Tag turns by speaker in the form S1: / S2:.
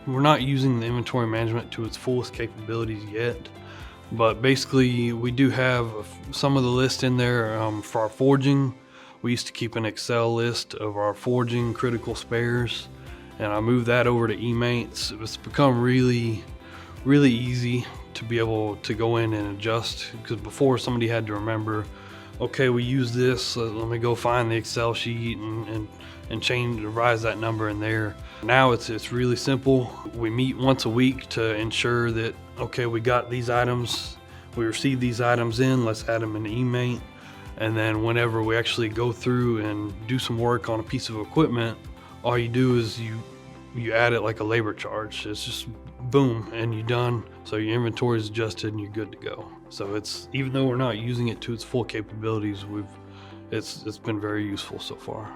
S1: We're not using the inventory management to its fullest capabilities yet, but basically we do have some of the list in there for our forging. We used to keep an Excel list of our forging critical spares, and I moved that over to eMaint. It's become really easy to be able to go in and adjust, because before somebody had to remember, okay, we use this, let me go find the Excel sheet and change, rise that number in there. Now it's really simple. We meet once a week to ensure that, okay, we got these items, we received these items in, let's add them in eMaint. And then whenever we actually go through and do some work on a piece of equipment, all you do is you add it like a labor charge. It's just boom, and you're done. So your inventory is adjusted and you're good to go. So it's, even though we're not using it to its full capabilities, it's been very useful so far.